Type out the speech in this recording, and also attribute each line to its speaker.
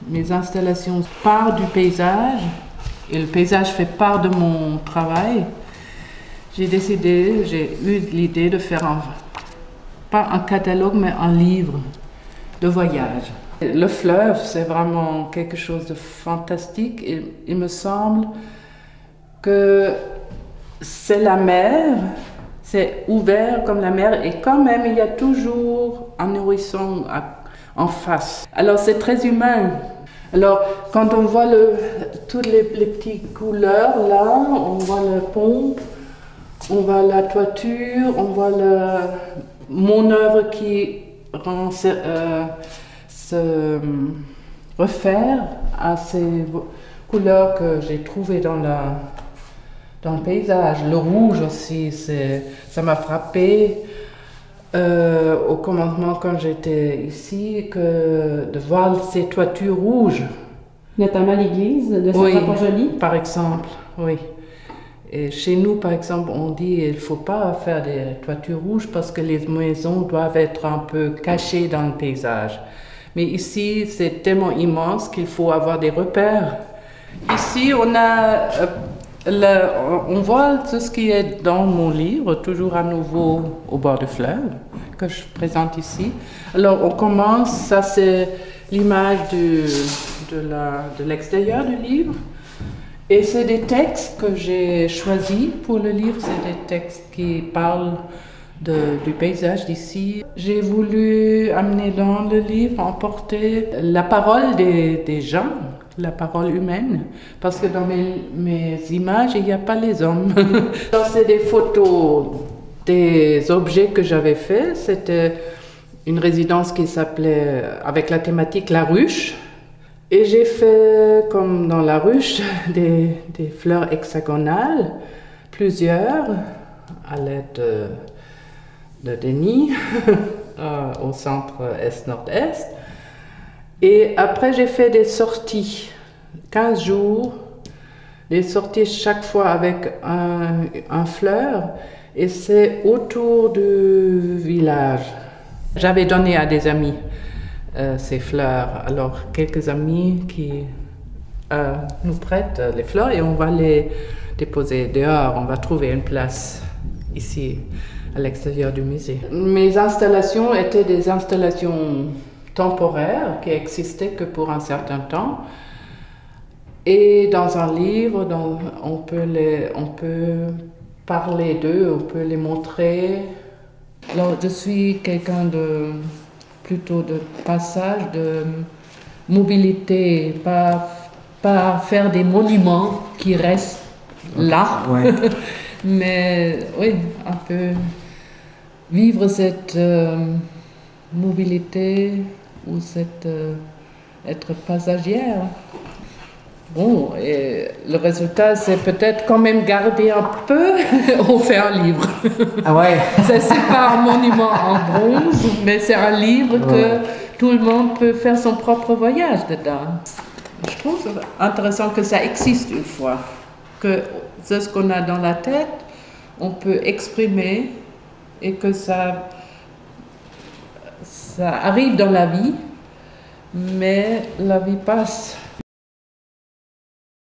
Speaker 1: Mes installations partent du paysage et le paysage fait part de mon travail. J'ai eu l'idée de faire pas un catalogue, mais un livre de voyage. Le fleuve, c'est vraiment quelque chose de fantastique. Il me semble que c'est la mer, c'est ouvert comme la mer et quand même il y a toujours un horizon en face. Alors c'est très humain. Alors quand on voit toutes les petites couleurs là, on voit le pont, on voit la toiture, on voit mon œuvre qui se refaire à ces couleurs que j'ai trouvées dans le paysage. Le rouge aussi, ça m'a frappé au commencement quand j'étais ici, de voir ces toitures rouges.
Speaker 2: Notamment l'église de Saint-Jean-Port-Joli?
Speaker 1: Par exemple, oui. Et chez nous, par exemple, on dit qu'il ne faut pas faire des toitures rouges parce que les maisons doivent être un peu cachées dans le paysage. Mais ici, c'est tellement immense qu'il faut avoir des repères. Ici, on voit tout ce qui est dans mon livre, toujours à nouveau au bord du fleuve, que je présente ici. Alors, on commence, ça c'est l'image de l'extérieur du livre. Et c'est des textes que j'ai choisis pour le livre, c'est des textes qui parlent du paysage d'ici. J'ai voulu amener dans le livre, emporter la parole des gens, la parole humaine, parce que dans mes images, il n'y a pas les hommes. C'est des photos des objets que j'avais faits. C'était une résidence qui s'appelait, avec la thématique La Ruche. Et j'ai fait, comme dans La Ruche, des fleurs hexagonales, plusieurs, à l'aide de Denis, au centre est-nord-est. Et après, j'ai fait des sorties, 15 jours, des sorties chaque fois avec un fleur, et c'est autour du village. J'avais donné à des amis ces fleurs, alors quelques amis qui nous prêtent les fleurs et on va les déposer dehors, on va trouver une place ici à l'extérieur du musée. Mes installations étaient des installations temporaires qui existaient que pour un certain temps. Et dans un livre, on peut parler d'eux, on peut les montrer. Alors, je suis quelqu'un plutôt de passage, de mobilité, pas faire des monuments qui restent là. Ouais. Mais oui, un peu vivre cette mobilité ou être passagère. Bon, et le résultat, c'est peut-être quand même garder un peu, on fait un livre.
Speaker 2: Ah ouais.
Speaker 1: C'est pas un monument en bronze, mais c'est un livre que tout le monde peut faire son propre voyage dedans. Je trouve intéressant que ça existe une fois, que c'est ce qu'on a dans la tête, on peut exprimer et que ça arrive dans la vie, mais la vie passe.